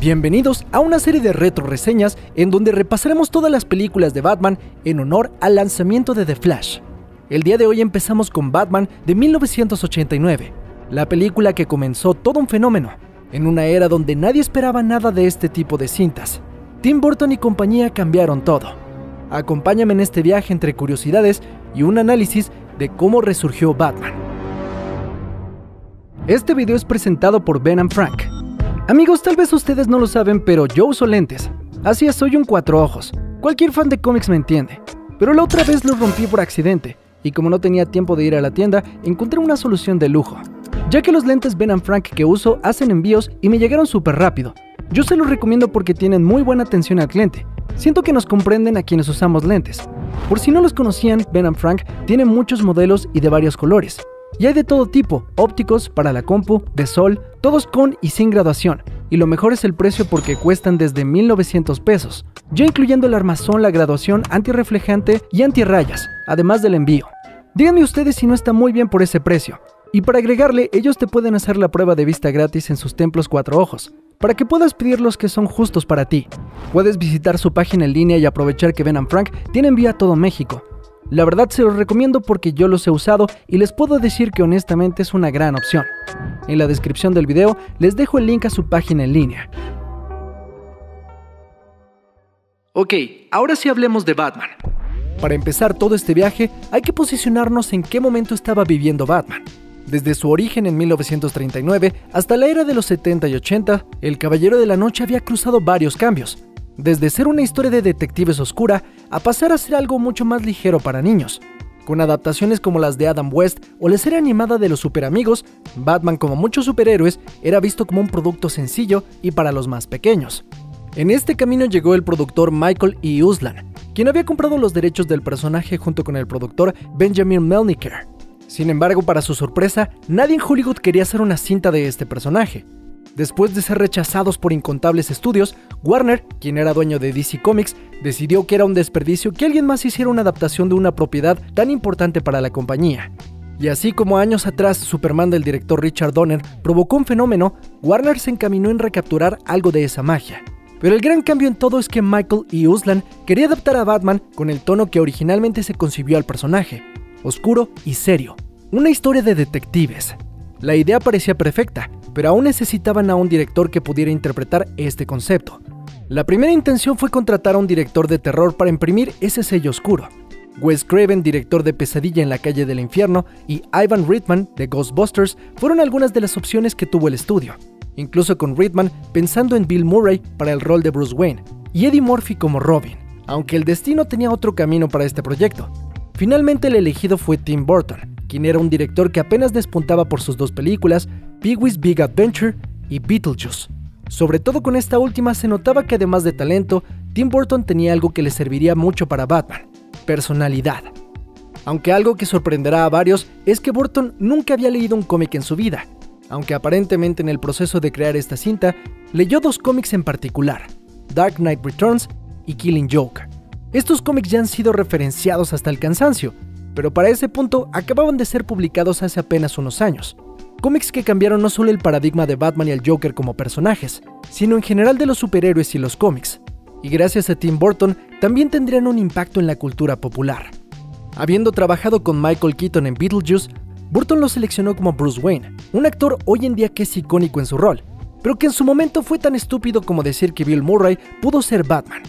Bienvenidos a una serie de retro reseñas en donde repasaremos todas las películas de Batman en honor al lanzamiento de The Flash. El día de hoy empezamos con Batman de 1989, la película que comenzó todo un fenómeno, en una era donde nadie esperaba nada de este tipo de cintas. Tim Burton y compañía cambiaron todo. Acompáñame en este viaje entre curiosidades y un análisis de cómo resurgió Batman. Este video es presentado por Ben & Frank. Amigos, tal vez ustedes no lo saben, pero yo uso lentes. Así es, soy un cuatro ojos. Cualquier fan de cómics me entiende. Pero la otra vez los rompí por accidente, y como no tenía tiempo de ir a la tienda, encontré una solución de lujo. Ya que los lentes Ben & Frank que uso hacen envíos y me llegaron súper rápido. Yo se los recomiendo porque tienen muy buena atención al cliente. Siento que nos comprenden a quienes usamos lentes. Por si no los conocían, Ben & Frank tiene muchos modelos y de varios colores. Y hay de todo tipo, ópticos, para la compu, de sol, todos con y sin graduación. Y lo mejor es el precio porque cuestan desde 1,900 pesos, ya incluyendo el armazón, la graduación, antirreflejante y antirrayas, además del envío. Díganme ustedes si no está muy bien por ese precio. Y para agregarle, ellos te pueden hacer la prueba de vista gratis en sus templos cuatro ojos, para que puedas pedir los que son justos para ti. Puedes visitar su página en línea y aprovechar que Ben & Frank tiene envío a todo México. La verdad se los recomiendo porque yo los he usado y les puedo decir que honestamente es una gran opción. En la descripción del video les dejo el link a su página en línea. Ok, ahora sí hablemos de Batman. Para empezar todo este viaje hay que posicionarnos en qué momento estaba viviendo Batman. Desde su origen en 1939 hasta la era de los 70 y 80, el Caballero de la Noche había cruzado varios cambios. Desde ser una historia de detectives oscura a pasar a ser algo mucho más ligero para niños. Con adaptaciones como las de Adam West o la serie animada de los superamigos, Batman, como muchos superhéroes, era visto como un producto sencillo y para los más pequeños. En este camino llegó el productor Michael E. Uslan, quien había comprado los derechos del personaje junto con el productor Benjamin Melniker. Sin embargo, para su sorpresa, nadie en Hollywood quería hacer una cinta de este personaje. Después de ser rechazados por incontables estudios, Warner, quien era dueño de DC Comics, decidió que era un desperdicio que alguien más hiciera una adaptación de una propiedad tan importante para la compañía. Y así como años atrás Superman del director Richard Donner provocó un fenómeno, Warner se encaminó en recapturar algo de esa magia. Pero el gran cambio en todo es que Michael E. Uslan quería adaptar a Batman con el tono que originalmente se concibió al personaje, oscuro y serio, una historia de detectives. La idea parecía perfecta, pero aún necesitaban a un director que pudiera interpretar este concepto. La primera intención fue contratar a un director de terror para imprimir ese sello oscuro. Wes Craven, director de Pesadilla en la calle del infierno, y Ivan Reitman, de Ghostbusters, fueron algunas de las opciones que tuvo el estudio. Incluso con Reitman pensando en Bill Murray para el rol de Bruce Wayne, y Eddie Murphy como Robin, aunque el destino tenía otro camino para este proyecto. Finalmente el elegido fue Tim Burton, quien era un director que apenas despuntaba por sus dos películas, Pee-wee's Big Adventure y Beetlejuice. Sobre todo con esta última se notaba que además de talento, Tim Burton tenía algo que le serviría mucho para Batman: personalidad. Aunque algo que sorprenderá a varios es que Burton nunca había leído un cómic en su vida, aunque aparentemente en el proceso de crear esta cinta, leyó dos cómics en particular, Dark Knight Returns y Killing Joke. Estos cómics ya han sido referenciados hasta el cansancio, pero para ese punto acababan de ser publicados hace apenas unos años. Cómics que cambiaron no solo el paradigma de Batman y el Joker como personajes, sino en general de los superhéroes y los cómics. Y gracias a Tim Burton también tendrían un impacto en la cultura popular. Habiendo trabajado con Michael Keaton en Beetlejuice, Burton lo seleccionó como Bruce Wayne, un actor hoy en día que es icónico en su rol, pero que en su momento fue tan estúpido como decir que Bill Murray pudo ser Batman.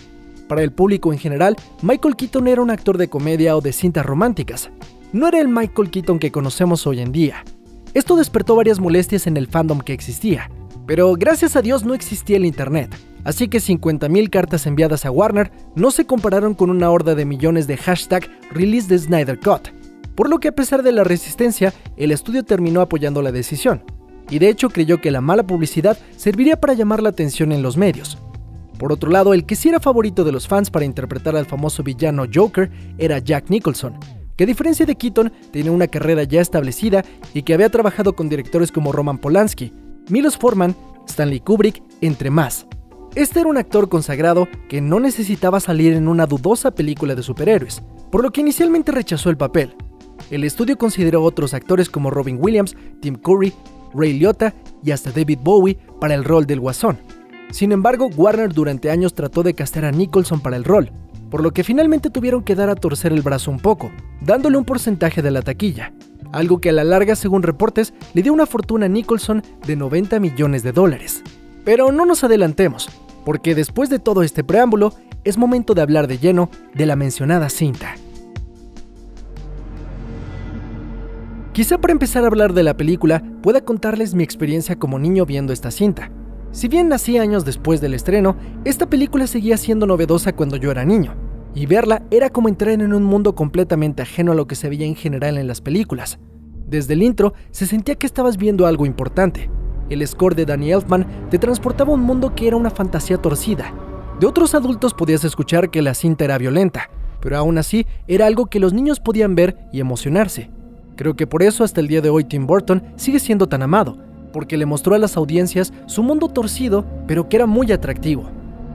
Para el público en general, Michael Keaton era un actor de comedia o de cintas románticas. No era el Michael Keaton que conocemos hoy en día. Esto despertó varias molestias en el fandom que existía, pero gracias a Dios no existía el internet, así que 50,000 cartas enviadas a Warner no se compararon con una horda de millones de hashtag Release the Snyder Cut, por lo que a pesar de la resistencia, el estudio terminó apoyando la decisión, y de hecho creyó que la mala publicidad serviría para llamar la atención en los medios. Por otro lado, el que sí era favorito de los fans para interpretar al famoso villano Joker era Jack Nicholson, que a diferencia de Keaton tenía una carrera ya establecida y que había trabajado con directores como Roman Polanski, Milos Forman, Stanley Kubrick, entre más. Este era un actor consagrado que no necesitaba salir en una dudosa película de superhéroes, por lo que inicialmente rechazó el papel. El estudio consideró otros actores como Robin Williams, Tim Curry, Ray Liotta y hasta David Bowie para el rol del Guasón. Sin embargo, Warner durante años trató de castear a Nicholson para el rol, por lo que finalmente tuvieron que dar a torcer el brazo un poco, dándole un porcentaje de la taquilla, algo que a la larga, según reportes, le dio una fortuna a Nicholson de $90 millones. Pero no nos adelantemos, porque después de todo este preámbulo, es momento de hablar de lleno de la mencionada cinta. Quizá para empezar a hablar de la película, pueda contarles mi experiencia como niño viendo esta cinta. Si bien nací años después del estreno, esta película seguía siendo novedosa cuando yo era niño, y verla era como entrar en un mundo completamente ajeno a lo que se veía en general en las películas. Desde el intro se sentía que estabas viendo algo importante. El score de Danny Elfman te transportaba a un mundo que era una fantasía torcida. De otros adultos podías escuchar que la cinta era violenta, pero aún así era algo que los niños podían ver y emocionarse. Creo que por eso hasta el día de hoy Tim Burton sigue siendo tan amado, porque le mostró a las audiencias su mundo torcido, pero que era muy atractivo.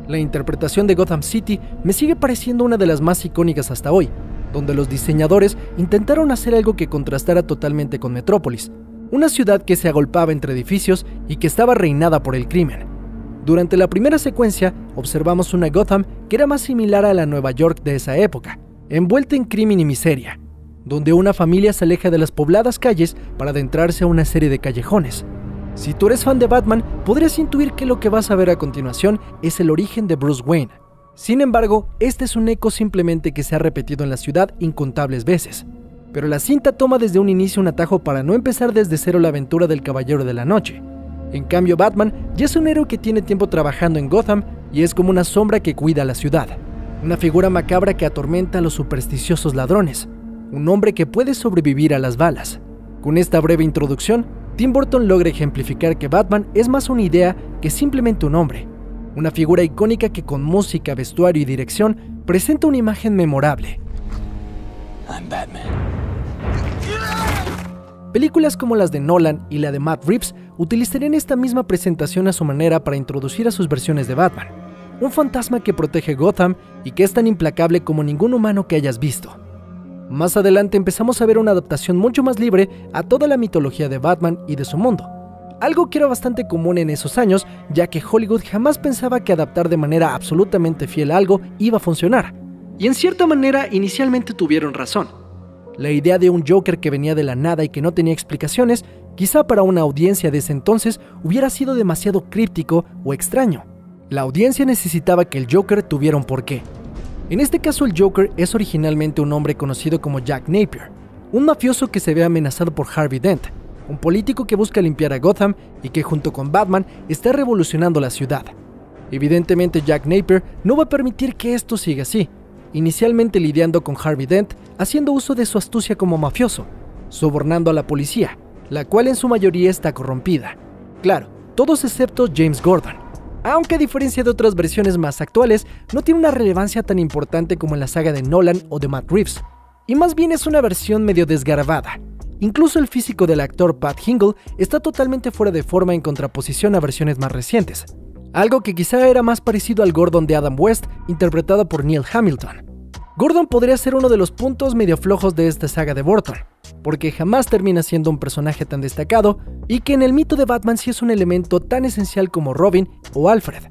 La interpretación de Gotham City me sigue pareciendo una de las más icónicas hasta hoy, donde los diseñadores intentaron hacer algo que contrastara totalmente con Metrópolis, una ciudad que se agolpaba entre edificios y que estaba reinada por el crimen. Durante la primera secuencia, observamos una Gotham que era más similar a la Nueva York de esa época, envuelta en crimen y miseria, donde una familia se aleja de las pobladas calles para adentrarse a una serie de callejones. Si tú eres fan de Batman, podrías intuir que lo que vas a ver a continuación es el origen de Bruce Wayne. Sin embargo, este es un eco simplemente que se ha repetido en la ciudad incontables veces. Pero la cinta toma desde un inicio un atajo para no empezar desde cero la aventura del Caballero de la Noche. En cambio, Batman ya es un héroe que tiene tiempo trabajando en Gotham y es como una sombra que cuida la ciudad. Una figura macabra que atormenta a los supersticiosos ladrones. Un hombre que puede sobrevivir a las balas. Con esta breve introducción, Tim Burton logra ejemplificar que Batman es más una idea que simplemente un hombre. Una figura icónica que con música, vestuario y dirección presenta una imagen memorable. I'm Batman. Películas como las de Nolan y la de Matt Reeves utilizarían esta misma presentación a su manera para introducir a sus versiones de Batman. Un fantasma que protege Gotham y que es tan implacable como ningún humano que hayas visto. Más adelante empezamos a ver una adaptación mucho más libre a toda la mitología de Batman y de su mundo. Algo que era bastante común en esos años, ya que Hollywood jamás pensaba que adaptar de manera absolutamente fiel a algo iba a funcionar. Y en cierta manera inicialmente tuvieron razón. La idea de un Joker que venía de la nada y que no tenía explicaciones, quizá para una audiencia de ese entonces hubiera sido demasiado críptico o extraño. La audiencia necesitaba que el Joker tuviera un porqué. En este caso el Joker es originalmente un hombre conocido como Jack Napier, un mafioso que se ve amenazado por Harvey Dent, un político que busca limpiar a Gotham y que junto con Batman está revolucionando la ciudad. Evidentemente Jack Napier no va a permitir que esto siga así, inicialmente lidiando con Harvey Dent, haciendo uso de su astucia como mafioso, sobornando a la policía, la cual en su mayoría está corrompida. Claro, todos excepto James Gordon. Aunque a diferencia de otras versiones más actuales, no tiene una relevancia tan importante como en la saga de Nolan o de Matt Reeves, y más bien es una versión medio desgarbada. Incluso el físico del actor Pat Hingle está totalmente fuera de forma en contraposición a versiones más recientes, algo que quizá era más parecido al Gordon de Adam West, interpretado por Neil Hamilton. Gordon podría ser uno de los puntos medio flojos de esta saga de Burton, porque jamás termina siendo un personaje tan destacado y que en el mito de Batman sí es un elemento tan esencial como Robin o Alfred.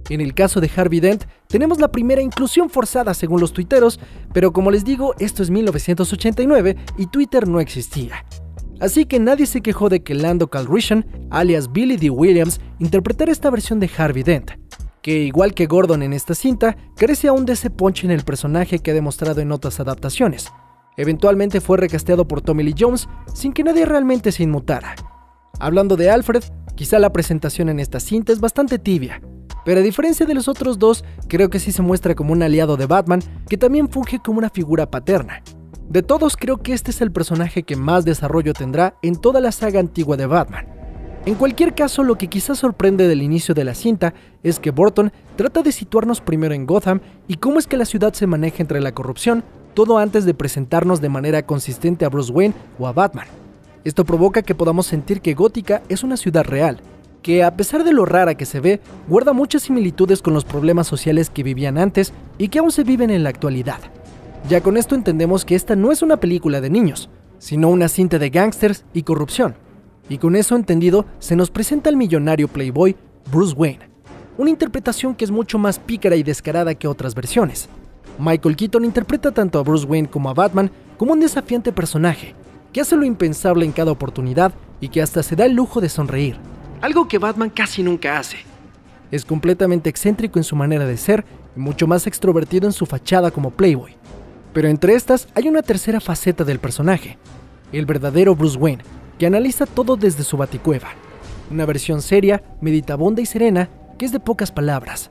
En el caso de Harvey Dent, tenemos la primera inclusión forzada según los tuiteros, pero como les digo, esto es 1989 y Twitter no existía. Así que nadie se quejó de que Lando Calrissian, alias Billy Dee Williams, interpretara esta versión de Harvey Dent, que igual que Gordon en esta cinta, carece aún de ese punch en el personaje que ha demostrado en otras adaptaciones. Eventualmente fue recasteado por Tommy Lee Jones sin que nadie realmente se inmutara. Hablando de Alfred, quizá la presentación en esta cinta es bastante tibia, pero a diferencia de los otros dos, creo que sí se muestra como un aliado de Batman que también funge como una figura paterna. De todos, creo que este es el personaje que más desarrollo tendrá en toda la saga antigua de Batman. En cualquier caso, lo que quizás sorprende del inicio de la cinta es que Burton trata de situarnos primero en Gotham y cómo es que la ciudad se maneja entre la corrupción, todo antes de presentarnos de manera consistente a Bruce Wayne o a Batman. Esto provoca que podamos sentir que Gótica es una ciudad real, que a pesar de lo rara que se ve, guarda muchas similitudes con los problemas sociales que vivían antes y que aún se viven en la actualidad. Ya con esto entendemos que esta no es una película de niños, sino una cinta de gángsters y corrupción. Y con eso entendido, se nos presenta el millonario playboy Bruce Wayne, una interpretación que es mucho más pícara y descarada que otras versiones. Michael Keaton interpreta tanto a Bruce Wayne como a Batman como un desafiante personaje, que hace lo impensable en cada oportunidad y que hasta se da el lujo de sonreír, algo que Batman casi nunca hace. Es completamente excéntrico en su manera de ser y mucho más extrovertido en su fachada como playboy. Pero entre estas hay una tercera faceta del personaje, el verdadero Bruce Wayne, que analiza todo desde su baticueva. Una versión seria, meditabunda y serena que es de pocas palabras.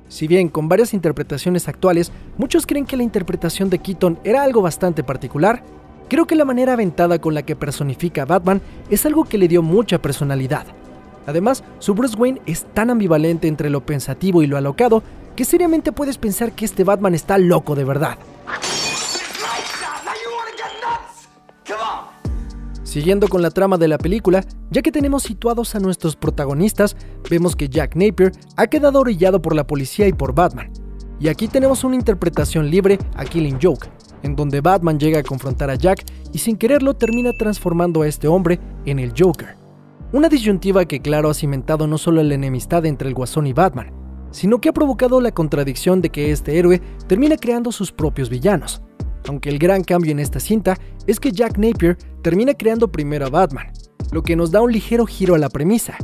Si bien con varias interpretaciones actuales, muchos creen que la interpretación de Keaton era algo bastante particular, creo que la manera aventada con la que personifica a Batman es algo que le dio mucha personalidad. Además, su Bruce Wayne es tan ambivalente entre lo pensativo y lo alocado que seriamente puedes pensar que este Batman está loco de verdad. Siguiendo con la trama de la película, ya que tenemos situados a nuestros protagonistas, vemos que Jack Napier ha quedado orillado por la policía y por Batman. Y aquí tenemos una interpretación libre a Killing Joke, en donde Batman llega a confrontar a Jack y sin quererlo termina transformando a este hombre en el Joker. Una disyuntiva que claro ha cimentado no solo la enemistad entre el Guasón y Batman, sino que ha provocado la contradicción de que este héroe termina creando sus propios villanos. Aunque el gran cambio en esta cinta es que Jack Napier termina creando primero a Batman, lo que nos da un ligero giro a la premisa.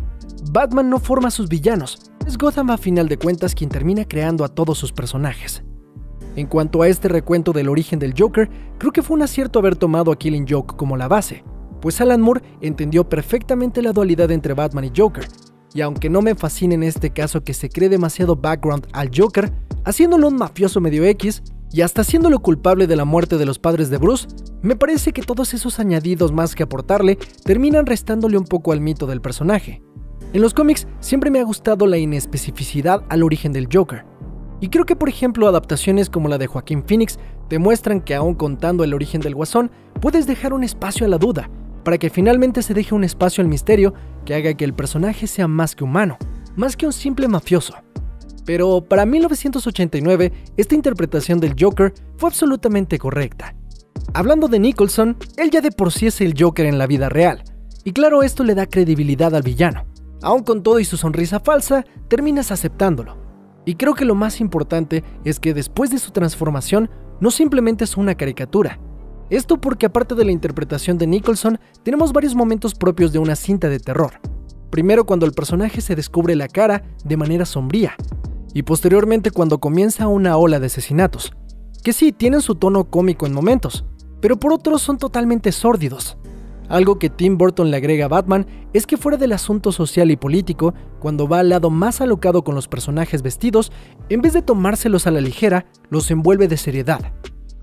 Batman no forma a sus villanos, es Gotham a final de cuentas quien termina creando a todos sus personajes. En cuanto a este recuento del origen del Joker, creo que fue un acierto haber tomado a Killing Joke como la base, pues Alan Moore entendió perfectamente la dualidad entre Batman y Joker, y aunque no me fascina en este caso que se cree demasiado background al Joker, haciéndolo un mafioso medio X, y hasta haciéndolo culpable de la muerte de los padres de Bruce, me parece que todos esos añadidos más que aportarle terminan restándole un poco al mito del personaje. En los cómics siempre me ha gustado la inespecificidad al origen del Joker, y creo que por ejemplo adaptaciones como la de Joaquín Phoenix demuestran que aún contando el origen del Guasón, puedes dejar un espacio a la duda, para que finalmente se deje un espacio al misterio que haga que el personaje sea más que humano, más que un simple mafioso. Pero para 1989, esta interpretación del Joker fue absolutamente correcta. Hablando de Nicholson, él ya de por sí es el Joker en la vida real, y claro, esto le da credibilidad al villano. Aún con todo y su sonrisa falsa, terminas aceptándolo. Y creo que lo más importante es que después de su transformación, no simplemente es una caricatura. Esto porque aparte de la interpretación de Nicholson, tenemos varios momentos propios de una cinta de terror. Primero cuando el personaje se descubre la cara de manera sombría, y posteriormente cuando comienza una ola de asesinatos, que sí, tienen su tono cómico en momentos, pero por otros son totalmente sórdidos. Algo que Tim Burton le agrega a Batman es que fuera del asunto social y político, cuando va al lado más alocado con los personajes vestidos, en vez de tomárselos a la ligera, los envuelve de seriedad.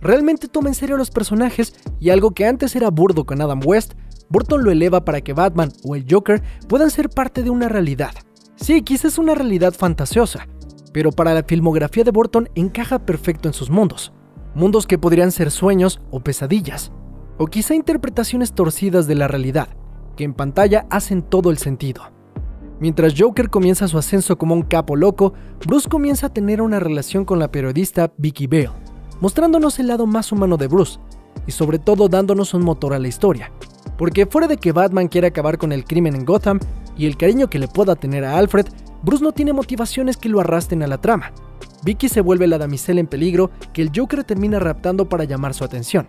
Realmente toma en serio a los personajes y algo que antes era burdo con Adam West, Burton lo eleva para que Batman o el Joker puedan ser parte de una realidad. Sí, quizás una realidad fantasiosa, pero para la filmografía de Burton encaja perfecto en sus mundos. Mundos que podrían ser sueños o pesadillas, o quizá interpretaciones torcidas de la realidad, que en pantalla hacen todo el sentido. Mientras Joker comienza su ascenso como un capo loco, Bruce comienza a tener una relación con la periodista Vicky Vale, mostrándonos el lado más humano de Bruce, y sobre todo dándonos un motor a la historia. Porque fuera de que Batman quiere acabar con el crimen en Gotham, y el cariño que le pueda tener a Alfred, Bruce no tiene motivaciones que lo arrastren a la trama. Vicky se vuelve la damisela en peligro que el Joker termina raptando para llamar su atención.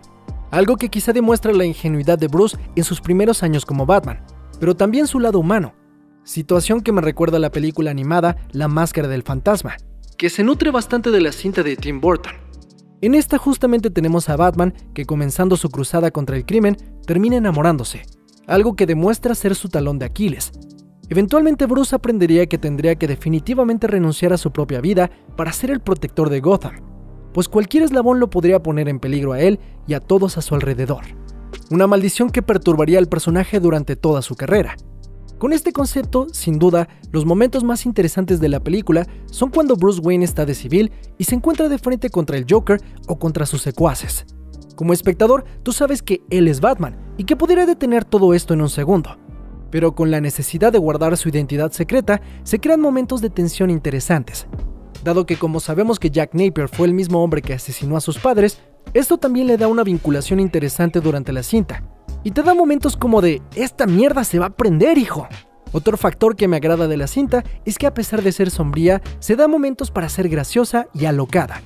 Algo que quizá demuestra la ingenuidad de Bruce en sus primeros años como Batman, pero también su lado humano. Situación que me recuerda a la película animada La Máscara del Fantasma, que se nutre bastante de la cinta de Tim Burton. En esta justamente tenemos a Batman que comenzando su cruzada contra el crimen termina enamorándose, algo que demuestra ser su talón de Aquiles. Eventualmente Bruce aprendería que tendría que definitivamente renunciar a su propia vida para ser el protector de Gotham, pues cualquier eslabón lo podría poner en peligro a él y a todos a su alrededor. Una maldición que perturbaría al personaje durante toda su carrera. Con este concepto, sin duda, los momentos más interesantes de la película son cuando Bruce Wayne está de civil y se encuentra de frente contra el Joker o contra sus secuaces. Como espectador, tú sabes que él es Batman y que podría detener todo esto en un segundo. Pero con la necesidad de guardar su identidad secreta, se crean momentos de tensión interesantes. Dado que como sabemos que Jack Napier fue el mismo hombre que asesinó a sus padres, esto también le da una vinculación interesante durante la cinta. Y te da momentos como de, esta mierda se va a prender, hijo. Otro factor que me agrada de la cinta es que a pesar de ser sombría, se da momentos para ser graciosa y alocada.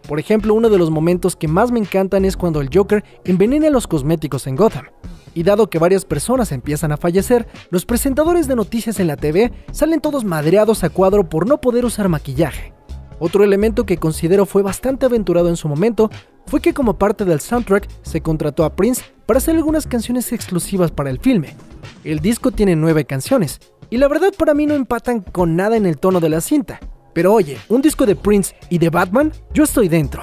Por ejemplo, uno de los momentos que más me encantan es cuando el Joker envenena los cosméticos en Gotham. Y dado que varias personas empiezan a fallecer, los presentadores de noticias en la TV salen todos madreados a cuadro por no poder usar maquillaje. Otro elemento que considero fue bastante aventurado en su momento fue que como parte del soundtrack se contrató a Prince para hacer algunas canciones exclusivas para el filme. El disco tiene 9 canciones, y la verdad para mí no empatan con nada en el tono de la cinta. Pero oye, un disco de Prince y de Batman, yo estoy dentro.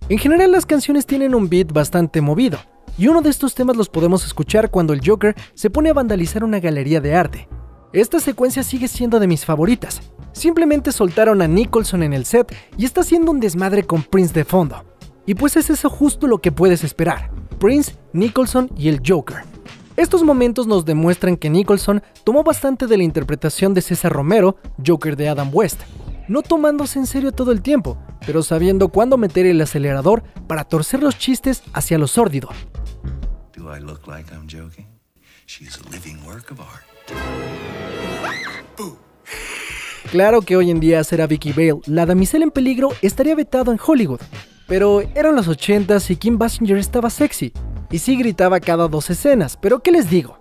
En general las canciones tienen un beat bastante movido, y uno de estos temas los podemos escuchar cuando el Joker se pone a vandalizar una galería de arte. Esta secuencia sigue siendo de mis favoritas. Simplemente soltaron a Nicholson en el set y está haciendo un desmadre con Prince de fondo. Y pues es eso justo lo que puedes esperar: Prince, Nicholson y el Joker. Estos momentos nos demuestran que Nicholson tomó bastante de la interpretación de César Romero, Joker de Adam West, no tomándose en serio todo el tiempo, pero sabiendo cuándo meter el acelerador para torcer los chistes hacia lo sórdido. Do I look like I'm joking? She's a living work of art. Claro que hoy en día hacer a Vicky Vale la damisela en peligro estaría vetado en Hollywood, pero eran los 80s y Kim Basinger estaba sexy, y sí gritaba cada 2 escenas, pero ¿qué les digo?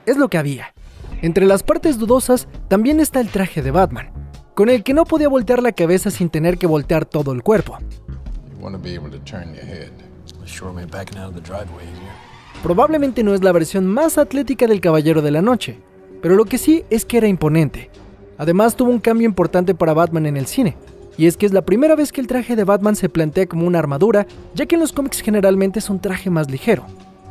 Es lo que había. Entre las partes dudosas también está el traje de Batman, con el que no podía voltear la cabeza sin tener que voltear todo el cuerpo. Probablemente no es la versión más atlética del Caballero de la Noche, pero lo que sí es que era imponente. Además tuvo un cambio importante para Batman en el cine, y es que es la primera vez que el traje de Batman se plantea como una armadura, ya que en los cómics generalmente es un traje más ligero.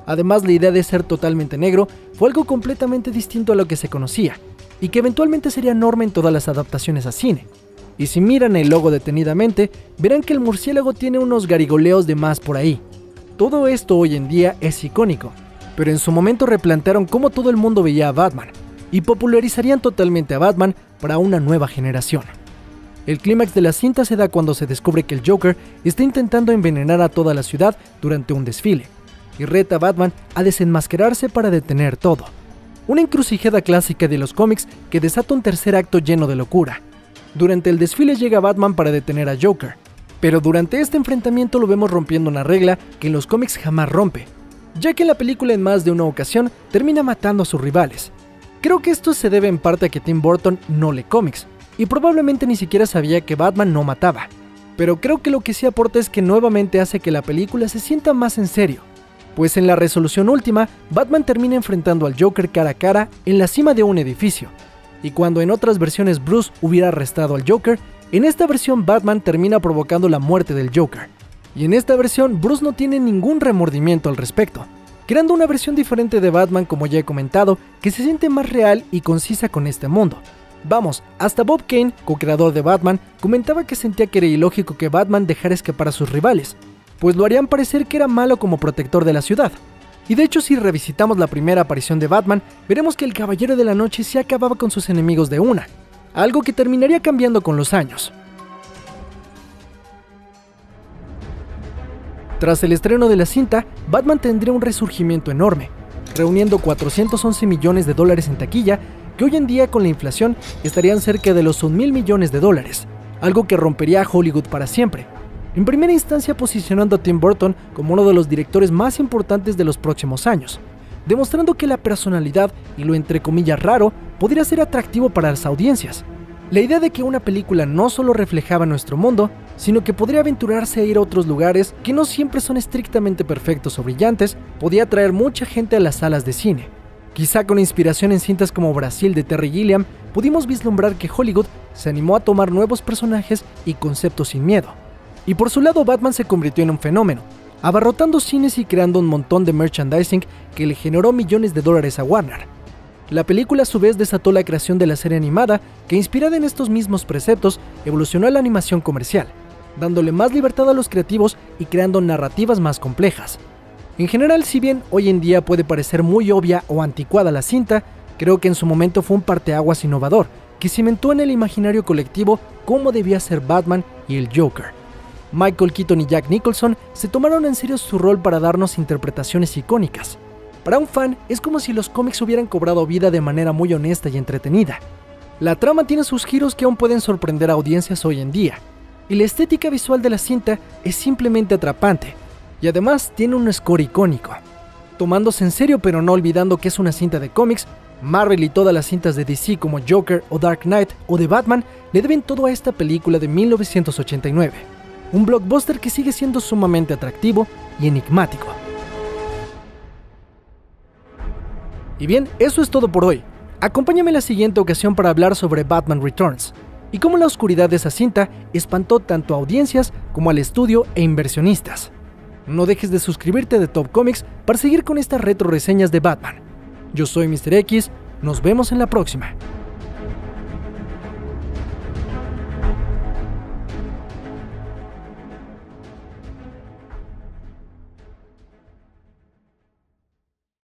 Además, la idea de ser totalmente negro fue algo completamente distinto a lo que se conocía, y que eventualmente sería norma en todas las adaptaciones a cine. Y si miran el logo detenidamente, verán que el murciélago tiene unos garigoleos de más por ahí. Todo esto hoy en día es icónico, pero en su momento replantearon cómo todo el mundo veía a Batman, y popularizarían totalmente a Batman para una nueva generación. El clímax de la cinta se da cuando se descubre que el Joker está intentando envenenar a toda la ciudad durante un desfile, y reta a Batman a desenmascararse para detener todo. Una encrucijada clásica de los cómics que desata un tercer acto lleno de locura. Durante el desfile llega Batman para detener a Joker, pero durante este enfrentamiento lo vemos rompiendo una regla que en los cómics jamás rompe, ya que en la película en más de una ocasión termina matando a sus rivales. Creo que esto se debe en parte a que Tim Burton no lee cómics, y probablemente ni siquiera sabía que Batman no mataba, pero creo que lo que sí aporta es que nuevamente hace que la película se sienta más en serio, pues en la resolución última, Batman termina enfrentando al Joker cara a cara en la cima de un edificio, y cuando en otras versiones Bruce hubiera arrestado al Joker, en esta versión Batman termina provocando la muerte del Joker, y en esta versión Bruce no tiene ningún remordimiento al respecto, creando una versión diferente de Batman, como ya he comentado, que se siente más real y concisa con este mundo. Vamos, hasta Bob Kane, co-creador de Batman, comentaba que sentía que era ilógico que Batman dejara escapar a sus rivales, pues lo harían parecer que era malo como protector de la ciudad. Y de hecho, si revisitamos la primera aparición de Batman, veremos que el Caballero de la Noche se acababa con sus enemigos de una, algo que terminaría cambiando con los años. Tras el estreno de la cinta, Batman tendría un resurgimiento enorme, reuniendo $411 millones en taquilla, que hoy en día con la inflación estarían cerca de los $1,000 millones, algo que rompería a Hollywood para siempre. En primera instancia posicionando a Tim Burton como uno de los directores más importantes de los próximos años, demostrando que la personalidad y lo entre comillas raro podría ser atractivo para las audiencias. La idea de que una película no solo reflejaba nuestro mundo, sino que podría aventurarse a ir a otros lugares que no siempre son estrictamente perfectos o brillantes, podía atraer mucha gente a las salas de cine. Quizá con inspiración en cintas como Brasil de Terry Gilliam, pudimos vislumbrar que Hollywood se animó a tomar nuevos personajes y conceptos sin miedo. Y por su lado Batman se convirtió en un fenómeno, abarrotando cines y creando un montón de merchandising que le generó millones de dólares a Warner. La película a su vez desató la creación de la serie animada que, inspirada en estos mismos preceptos, evolucionó a la animación comercial, dándole más libertad a los creativos y creando narrativas más complejas. En general, si bien hoy en día puede parecer muy obvia o anticuada la cinta, creo que en su momento fue un parteaguas innovador que cimentó en el imaginario colectivo cómo debía ser Batman y el Joker. Michael Keaton y Jack Nicholson se tomaron en serio su rol para darnos interpretaciones icónicas. Para un fan, es como si los cómics hubieran cobrado vida de manera muy honesta y entretenida. La trama tiene sus giros que aún pueden sorprender a audiencias hoy en día, y la estética visual de la cinta es simplemente atrapante, y además tiene un score icónico. Tomándose en serio pero no olvidando que es una cinta de cómics, Marvel y todas las cintas de DC como Joker o Dark Knight o de Batman le deben todo a esta película de 1989. Un blockbuster que sigue siendo sumamente atractivo y enigmático. Y bien, eso es todo por hoy. Acompáñame en la siguiente ocasión para hablar sobre Batman Returns y cómo la oscuridad de esa cinta espantó tanto a audiencias como al estudio e inversionistas. No dejes de suscribirte de Top Comics para seguir con estas retro reseñas de Batman. Yo soy Mr. X, nos vemos en la próxima.